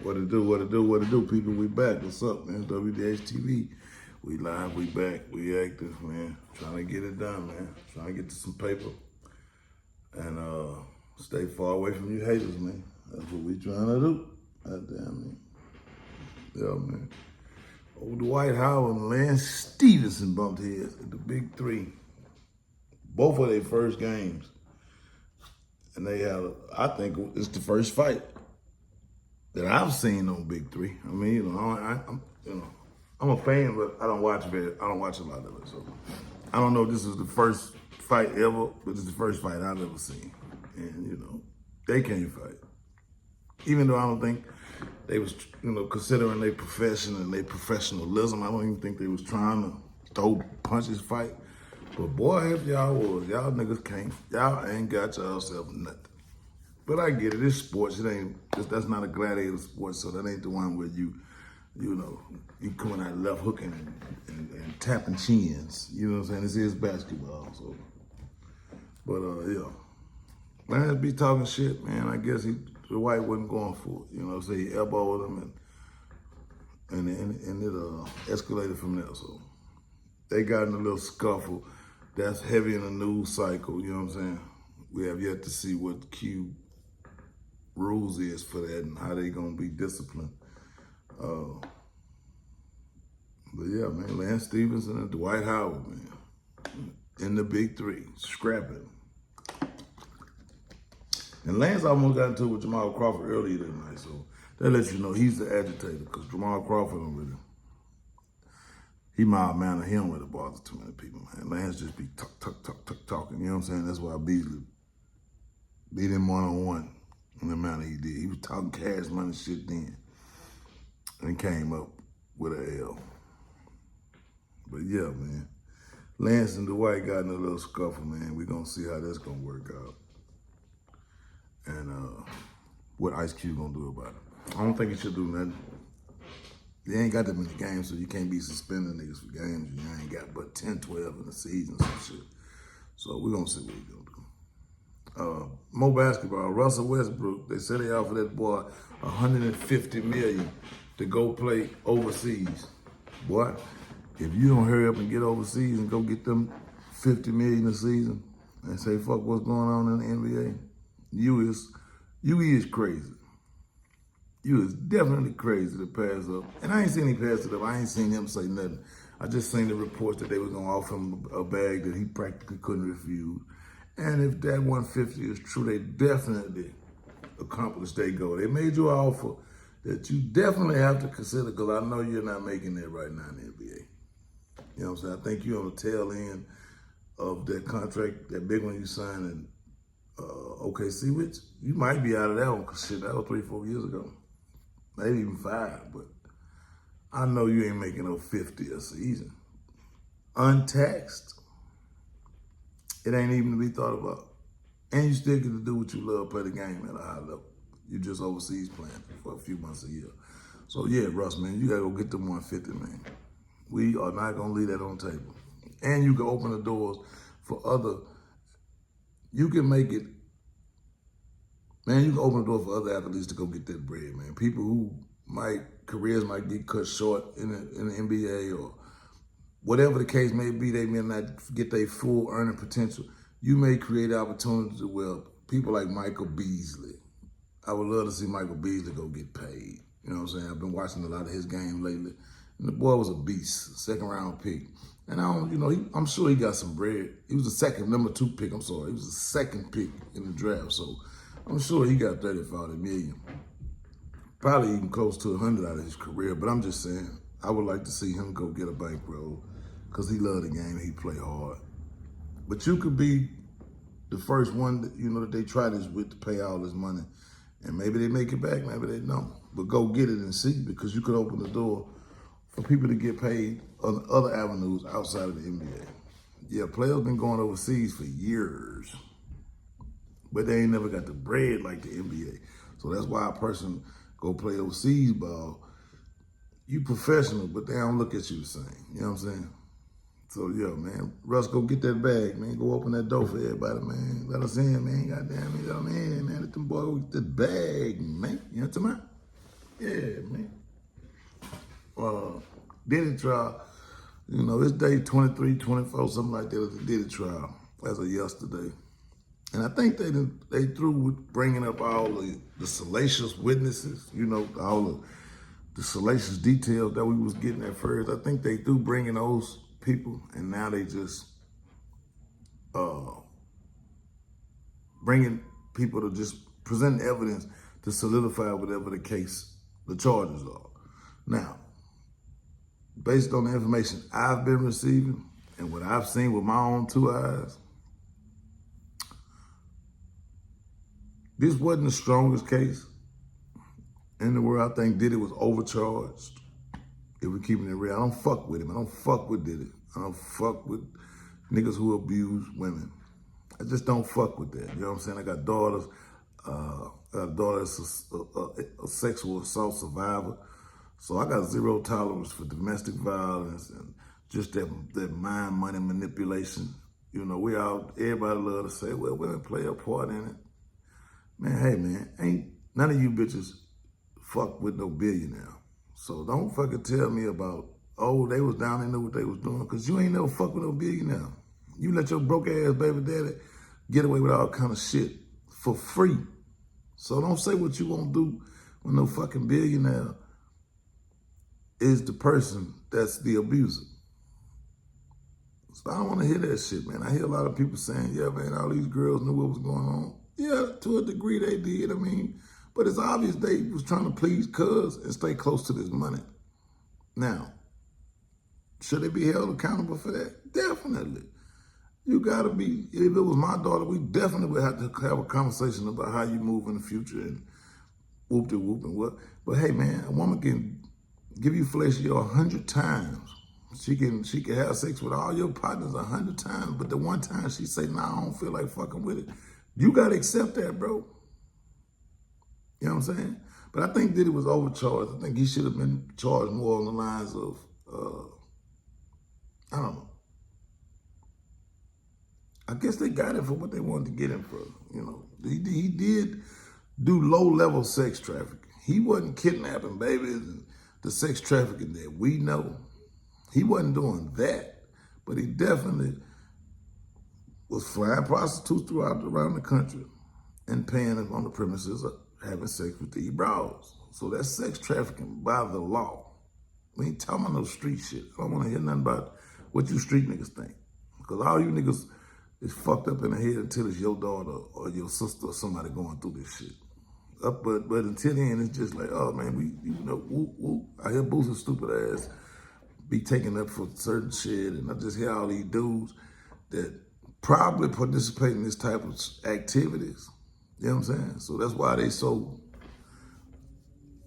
What it do, people? We back. What's up, man? WDH TV. We live, we back, we active, man. Trying to get it done, man. Trying to get to some paper. And stay far away from you haters, man. That's what we trying to do. God damn, man. Yeah, man. Old Dwight Howard Lance Stephenson bumped heads at the big three. Both of their first games. And they had, I think it's the first fight that I've seen on Big Three. I mean, I'm a fan, but I don't watch a lot of it. So I don't know if this is the first fight ever, but it's the first fight I've ever seen. And they can't fight. Even though I don't think they was, considering their profession and their professionalism, I don't even think they was trying to throw punches fight. But boy, if y'all was, y'all niggas can't. Y'all ain't got yourself nothing. But I get it. It's sports. That's not a gladiator sport, so that ain't the one where you coming out left hooking and tapping chins. You know what I'm saying? This is basketball. So, but yeah, man, be talking shit, man. I guess the White wasn't going for it. So he elbowed him and it escalated from there. So they got in a little scuffle. That's heavy in the news cycle. You know what I'm saying? We have yet to see what the Q rules is for that and how they gonna be disciplined. But yeah, man, Lance Stephenson and Dwight Howard, man, in the big three, scrapping. And Lance almost got into it with Jamal Crawford earlier that night, so that lets you know he's the agitator, because Jamal Crawford don't really, he mild-mannered, he don't really bother too many people, man. Lance just be talking, you know what I'm saying? That's why Beasley beat him one-on-one in the manner he did. He was talking cash money shit then and came up with an L. But yeah, man, Lance and Dwight got in a little scuffle, man. We gonna see how that's gonna work out. And what Ice Cube gonna do about it. I don't think he should do nothing. They ain't got that many games, so you can't be suspending niggas for games. You ain't got but 10, 12 in the season or some shit. So we're gonna see what he gonna do. More basketball. Russell Westbrook, they said they offered that boy $150 million to go play overseas. Boy, if you don't hurry up and get overseas and go get them $50 million a season and say fuck what's going on in the NBA, you is crazy. You is definitely crazy to pass up. And I ain't seen him pass it up. I ain't seen him say nothing. I just seen the reports that they was gonna offer him a bag that he practically couldn't refuse. And if that 150 is true, they definitely accomplished their goal. They made you an offer that you definitely have to consider, because I know you're not making that right now in the NBA. You know what I'm saying? I think you're on the tail end of that contract, that big one you signed in OKC, which you might be out of that one, because shit, that was 3-4 years ago. Maybe even 5, but I know you ain't making no 50 a season. Untaxed. It ain't even to be thought about. And you still get to do what you love, play the game at a high level. You just overseas playing for a few months a year. So yeah, Russ, man, you gotta go get them 150, man. We are not gonna leave that on the table. And you can open the doors for you can make it, man, you can open the door for other athletes to go get that bread, man. People who careers might get cut short in the NBA or whatever the case may be, they may not get their full earning potential. You may create opportunities where people like Michael Beasley, I would love to see Michael Beasley go get paid. You know what I'm saying? I've been watching a lot of his game lately. And the boy was a beast, second-round pick. And I'm sure he got some bread. He was the number 2 pick, I'm sorry. He was the second pick in the draft, so I'm sure he got 30, 40 million. Probably even close to 100 out of his career, but I'm just saying, I would like to see him go get a bankroll, because he loved the game and he play hard. But you could be the first one that they try this with to pay all this money. And maybe they make it back, maybe they don't. But go get it and see, because you could open the door for people to get paid on other avenues outside of the NBA. Yeah, players been going overseas for years, but they ain't never got the bread like the NBA. So that's why a person go play overseas ball. You professional, but they don't look at you the same. You know what I'm saying? So yeah, man, Russ, go get that bag, man. Go open that door for everybody, man. Let us in, man. Goddamn, you know what I mean, man. Let them boys get that bag, man. You know what I'm talking about? Yeah, man. Diddy trial, you know, it's day 23, 24, something like that, of the Diddy trial as of yesterday. And I think they through with bringing up all the salacious witnesses, you know, all the salacious details that we was getting at first. I think they through bringing those people, and now they just bringing people to just present evidence to solidify whatever the case, the charges are. Now, based on the information I've been receiving and what I've seen with my own two eyes, this wasn't the strongest case in the world. I think Diddy was overcharged. If we're keeping it real, I don't fuck with him. I don't fuck with Diddy. I don't fuck with niggas who abuse women. I just don't fuck with that. You know what I'm saying? I got daughters. I got a daughter that's a sexual assault survivor. So I got zero tolerance for domestic violence and just that mind, money manipulation. You know, everybody love to say, well, women play a part in it. Man, hey man, ain't none of you bitches fuck with no billionaire. So don't fucking tell me about, oh, they was down, they knew what they was doing, because you ain't never fuck with no billionaire. You let your broke ass baby daddy get away with all kind of shit for free. So don't say what you won't do when no fucking billionaire is the person that's the abuser. So I don't want to hear that shit, man. I hear a lot of people saying, yeah, man, all these girls knew what was going on. Yeah, to a degree they did, I mean, but it's obvious they was trying to please cuz and stay close to this money. Now, should they be held accountable for that? Definitely. You gotta be, if it was my daughter, we definitely would have to have a conversation about how you move in the future and whoop-de-whoop and what. But hey man, a woman can give you fellatio 100 times. She can have sex with all your partners 100 times, but the one time she say, nah, I don't feel like fucking with it. You gotta accept that, bro. You know what I'm saying? But I think Diddy was overcharged. I think he should have been charged more on the lines of, I don't know. I guess they got him for what they wanted to get him for. You know, he did do low-level sex trafficking. He wasn't kidnapping babies and the sex trafficking that we know. He wasn't doing that, but he definitely was flying prostitutes around the country and paying them on the premises of having sex with these bras. So that's sex trafficking by the law. We ain't talking about no street shit. I don't want to hear nothing about what you street niggas think. Because all you niggas is fucked up in the head until it's your daughter or your sister or somebody going through this shit. But until then, it's just like, oh man, whoop, whoop. I hear Boosie's stupid ass be taken up for certain shit, and I just hear all these dudes that probably participate in this type of activities. You know what I'm saying? So that's why they so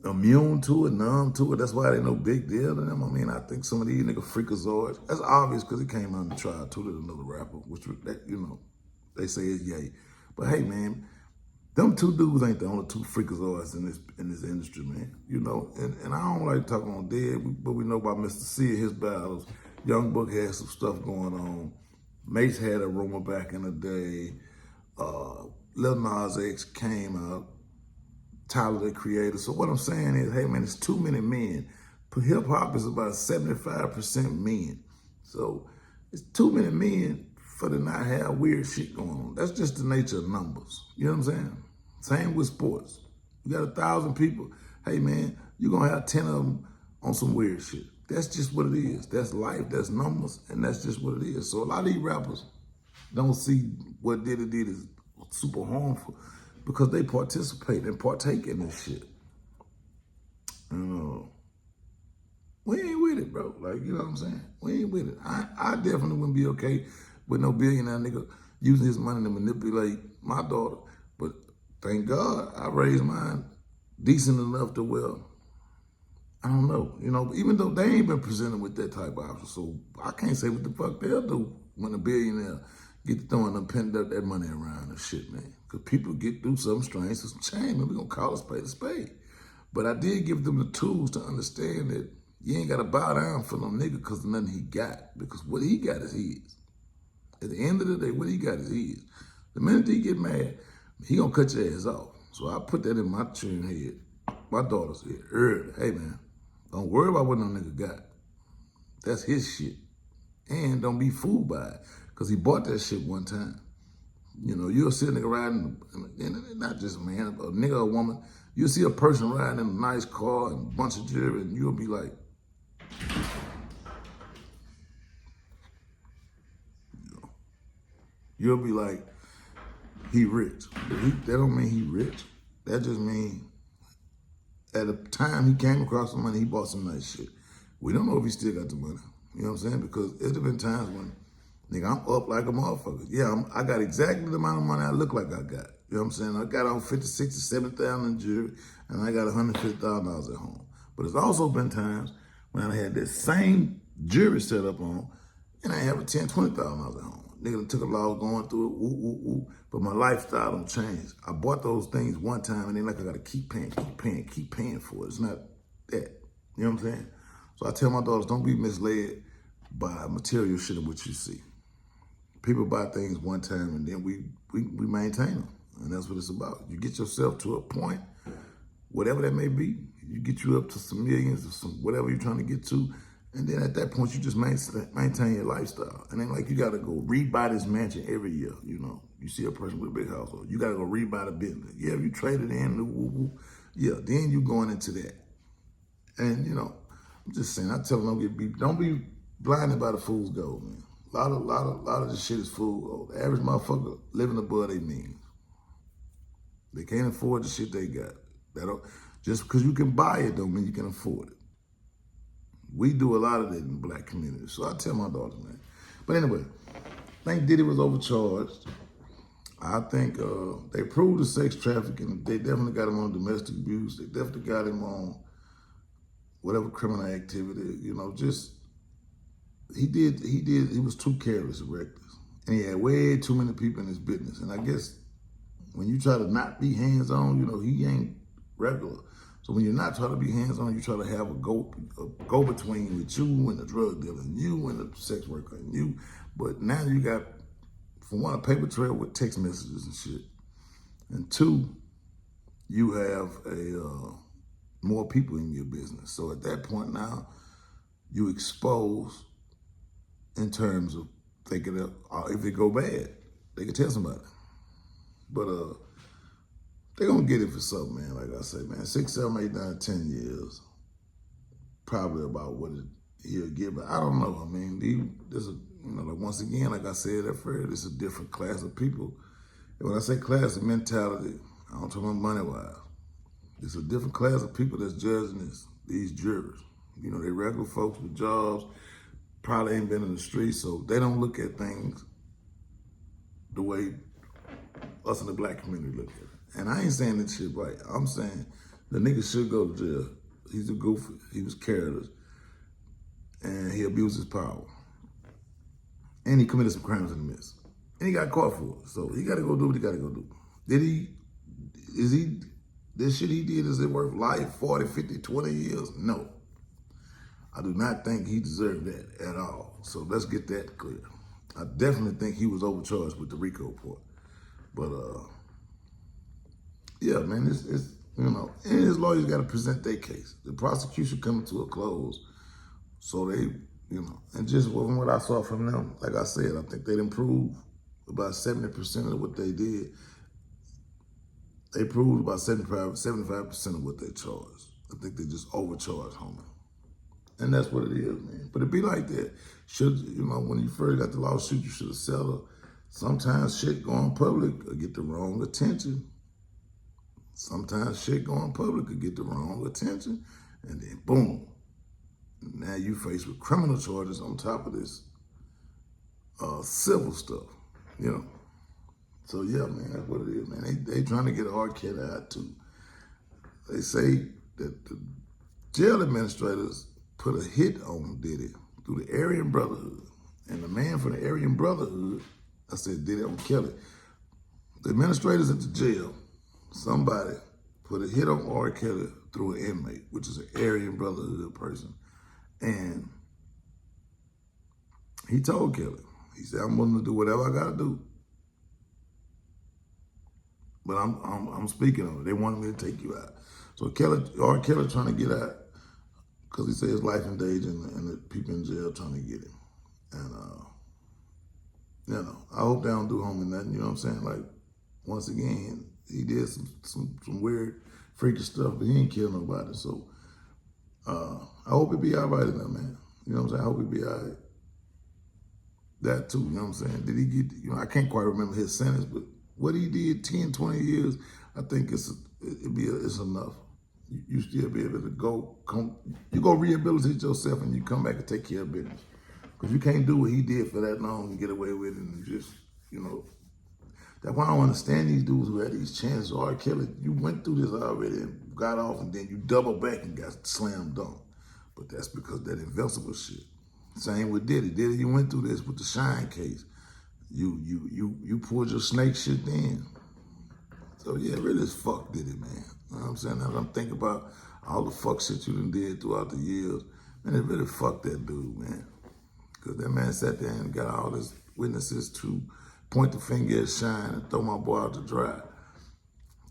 immune to it, numb to it. That's why they no big deal to them. I mean, I think some of these niggas freakazoids. That's obvious because he came out and tried to another rapper, which, you know, they say is yay. But hey, man, them two dudes ain't the only two freakazoids in this industry, man. You know, and I don't like talking on dead, but we know about Mr. C and his battles. Young Buck had some stuff going on. Mace had a rumor back in the day. Lil Nas X came out. Tyler, the Creator. So what I'm saying is, hey man, it's too many men. Hip hop is about 75% men. So it's too many men for to not have weird shit going on. That's just the nature of numbers. You know what I'm saying? Same with sports. You got 1,000 people. Hey man, you're gonna have 10 of them on some weird shit. That's just what it is. That's life, that's numbers, and that's just what it is. So a lot of these rappers don't see what Diddy did as super harmful because they participate and partake in this shit. We ain't with it, bro. Like, you know what I'm saying? We ain't with it. I definitely wouldn't be okay with no billionaire nigga using his money to manipulate my daughter. But thank God I raised mine decent enough to, well, I don't know, you know, even though they ain't been presented with that type of option. So I can't say what the fuck they'll do when a billionaire get throwing them pent up that money around and shit, man. Because people get through something strange, so some change, man. We're going to call a spade a spade. But I did give them the tools to understand that you ain't got to bow down for no nigga because of nothing he got. Because what he got is his. At the end of the day, what he got is his. The minute he get mad, he going to cut your ass off. So I put that in my churn head. my daughter said early, hey man, don't worry about what no nigga got. That's his shit. And don't be fooled by it. Because he bought that shit one time. You know, you'll see a nigga riding, and not just a man, a nigga or a woman, you'll see a person riding in a nice car and a bunch of jewelry, and you'll be like, you'll be like, he rich. But that don't mean he rich. That just means at the time he came across some money, he bought some nice shit. We don't know if he still got the money. You know what I'm saying? Because there's been times when, nigga, I'm up like a motherfucker. Yeah, I got exactly the amount of money I look like I got. You know what I'm saying? I got on 50, 60, 70,000 in jewelry, and I got $150,000 at home. But there's also been times when I had that same jewelry set up on, and I have a $10,000, $20,000 at home. Nigga took a lot going through it, woo, woo, woo. But my lifestyle don't change. I bought those things one time, and then like I gotta keep paying for it. It's not that. You know what I'm saying? So I tell my daughters, don't be misled by material shit of what you see. People buy things one time, and then we maintain them. And that's what it's about. You get yourself to a point, whatever that may be, you get you up to some millions or some whatever you're trying to get to, and then at that point, you just maintain your lifestyle. And then like you gotta go rebuy this mansion every year, you know. You see a person with a big household, you gotta go rebuy the business. Yeah, if you traded in, woo, woo, yeah, then you going into that. And you know, I'm just saying, I tell them don't be blinded by the fool's gold, man. A lot of this shit is fool's gold. The average motherfucker living above their means. They can't afford the shit they got. Just because you can buy it don't mean you can afford it. We do a lot of that in the black community. So I tell my daughters, man. But anyway, I think Diddy was overcharged. I think they proved the sex trafficking. They definitely got him on domestic abuse. They definitely got him on whatever criminal activity, you know, just, he was too careless and reckless. And he had way too many people in his business. And I guess when you try to not be hands-on, you know, he ain't regular. So when you're not trying to be hands-on, you try to have a go-between with you and the drug dealer and you and the sex worker and you. But now you got, for one, a paper trail with text messages and shit. And two, you have more people in your business. So at that point now, you expose in terms of thinking that if it go bad, they can tell somebody. But they're gonna get it for something, man. Like I say, man, 6, 7, 8, 9, 10 years, probably about what he'll get. But I don't know. I mean, like once again, like I said at first, it's a different class of people. And when I say class of mentality, I don't talk about money-wise. It's a different class of people that's judging these jurors. You know, they regular folks with jobs, probably ain't been in the streets, so they don't look at things the way us in the black community look at it. And I ain't saying this shit right. I'm saying the nigga should go to jail. He's a goofy. He was careless. And he abused his power. And he committed some crimes in the midst. And he got caught for it. So he got to go do what he got to go do. This shit he did, is it worth life, 40, 50, 20 years? No. I do not think he deserved that at all. So let's get that clear. I definitely think he was overcharged with the RICO part. But, yeah, man, it's you know, and his lawyers got to present their case. The prosecution coming to a close. So they, you know, and just from what I saw from them, like I said, I think they'd improved about 70% of what they did. They proved about 75% of what they charged. I think they just overcharged homie. And that's what it is, man. But it be like that. You know, when you first got the lawsuit, you should have settled. Sometimes shit going public will get the wrong attention. Sometimes shit going public will get the wrong attention. And then boom. Now you faced with criminal charges on top of this civil stuff, you know. So yeah, man, that's what it is, man. They trying to get an R. Kelly out too. They say that the jail administrators put a hit on Diddy through the Aryan Brotherhood. And the man from the Aryan Brotherhood, I said Diddy on Kelly. The administrators at the jail, somebody put a hit on R. Kelly through an inmate, which is an Aryan Brotherhood person. And he told Kelly, he said, I'm willing to do whatever I gotta do But I'm speaking of it. They wanted me to take you out. So R. Kelly trying to get out because he says his life in danger and the people in jail trying to get him. And I hope they don't do homie nothing. You know what I'm saying? Like once again, he did some weird, freaky stuff, but he ain't kill nobody. So I hope it be all right in there, man. You know what I'm saying? I hope it be all right. That too, you know what I'm saying? Did he get, I can't quite remember his sentence, but what he did 10, 20 years, I think it's enough. You still be able to you go rehabilitate yourself and you come back and take care of business. Because you can't do what he did for that long and get away with it and just, That's why I don't understand these dudes who had these chances. R. Kelly, you went through this already and got off and then you double back and got slam dunk. But that's because that invincible shit. Same with Diddy. Diddy, you went through this with the Shine case. You pulled your snake shit then. So yeah, really is fuck Diddy, man. You know what I'm saying? As I'm thinking about all the fuck shit you done did throughout the years, man, it really fucked that dude, man. Because that man sat there and got all his witnesses to point the finger at Shine and throw my boy out to dry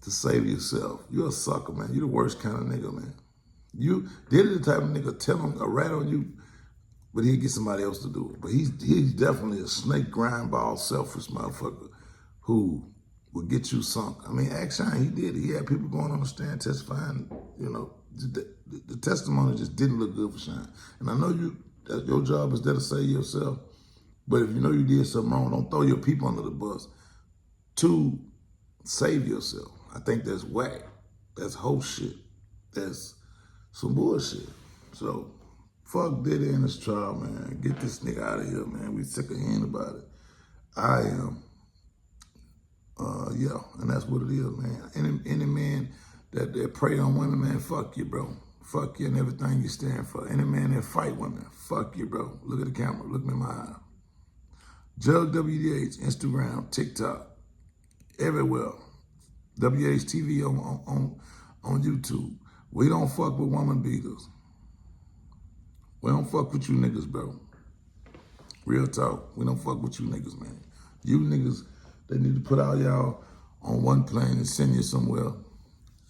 to save yourself. You're a sucker, man. You the worst kind of nigga, man. Diddy the type of nigga tell him a rat on you, but he'd get somebody else to do it. But he's definitely a snake grindball, selfish motherfucker who will get you sunk. I mean, Shine, he did it. He had people going on the stand testifying, the testimony just didn't look good for Shine. And I know that your job is there to save yourself, but if you know you did something wrong, don't throw your people under the bus to save yourself. I think that's whack. That's whole shit. That's some bullshit. So, fuck Diddy and his trial, man. Get this nigga out of here, man. We sick of hearing about it. I am. Yeah, and that's what it is, man. Any man that prey on women, man, fuck you, bro. Fuck you and everything you stand for. Any man that fight women, fuck you, bro. Look at the camera. Look me in my eye. Jug WDH, Instagram, TikTok, everywhere. WH TV on YouTube. We don't fuck with woman beaters. We don't fuck with you niggas, bro. Real talk. We don't fuck with you niggas, man. You niggas, they need to put all y'all on one plane and send you somewhere.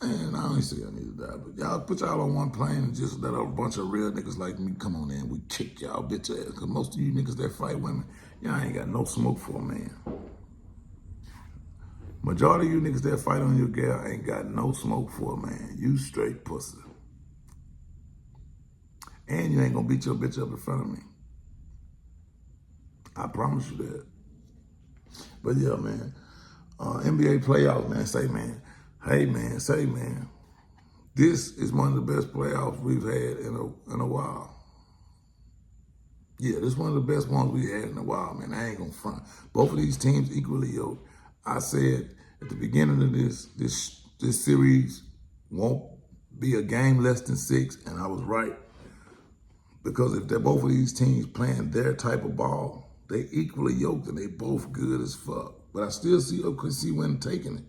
And I don't say y'all need to die, but y'all put y'all on one plane and just let a bunch of real niggas like me come on in. We kick y'all bitch ass. Because most of you niggas that fight women, y'all ain't got no smoke for a man. Majority of you niggas that fight on your gal ain't got no smoke for a man. You straight pussy. And you ain't gonna beat your bitch up in front of me. I promise you that. But yeah, man. NBA playoffs, man. Say, man. This is one of the best playoffs we've had in a while. Yeah, this is one of the best ones we had in a while, man. I ain't gonna front. Both of these teams equally yoked. I said at the beginning of this series won't be a game less than 6, and I was right. Because if they're both of these teams playing their type of ball, they equally yoked and they both good as fuck. But I still see OKC winning taking it.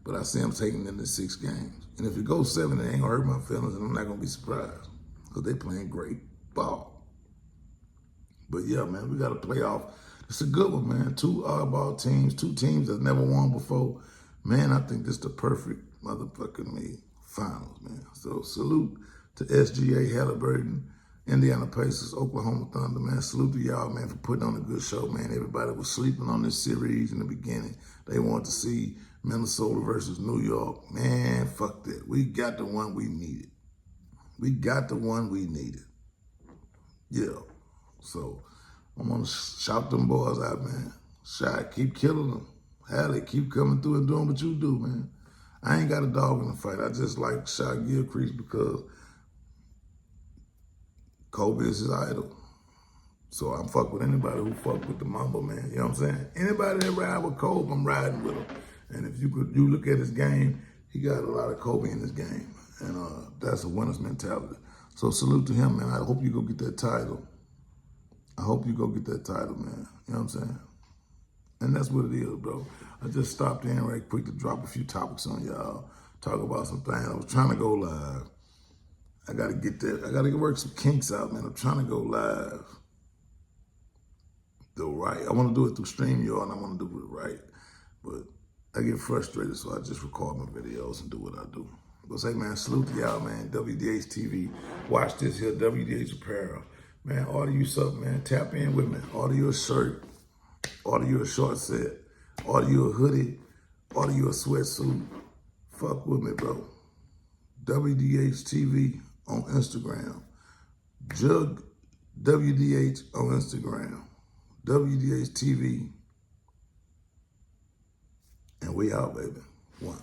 But I see them taking it in the 6 games. And if it goes 7, it ain't gonna hurt my feelings and I'm not gonna be surprised. Because they playing great ball. But yeah, man, we got a playoff. It's a good one, man. 2 oddball teams, 2 teams that never won before. Man, I think this is the perfect motherfucking finals, man. So salute to SGA, Halliburton, Indiana Pacers, Oklahoma Thunder, man. Salute to y'all, man, for putting on a good show, man. Everybody was sleeping on this series in the beginning. They wanted to see Minnesota versus New York. Man, fuck that. We got the one we needed. We got the one we needed. Yeah. So I'm gonna shout them boys out, man. Shot, keep killing them. Hallie, keep coming through and doing what you do, man. I ain't got a dog in the fight. I just like Shot Gilchrist because Kobe is his idol. So I'm fuck with anybody who fuck with the Mamba, man. You know what I'm saying? Anybody that ride with Kobe, I'm riding with him. And if you look at his game, he got a lot of Kobe in his game. And that's a winner's mentality. So salute to him, man. I hope you go get that title. I hope you go get that title, man. You know what I'm saying? And that's what it is, bro. I just stopped in right quick to drop a few topics on y'all. Talk about some things. I was trying to go live. I got to get there. I got to work some kinks out, man. I'm trying to go live. Do right. I want to do it through StreamYard and I want to do it right. But I get frustrated, so I just record my videos and do what I do. But say, man, salute to y'all, man. WDH TV. Watch this here, WDH Apparel. Man, order you something, man. Tap in with me. Order you a shirt. Order you a short set. Order you a hoodie. Order you a sweatsuit. Fuck with me, bro. WDH TV on Instagram. Jug WDH on Instagram. WDH TV. And we out, baby. One.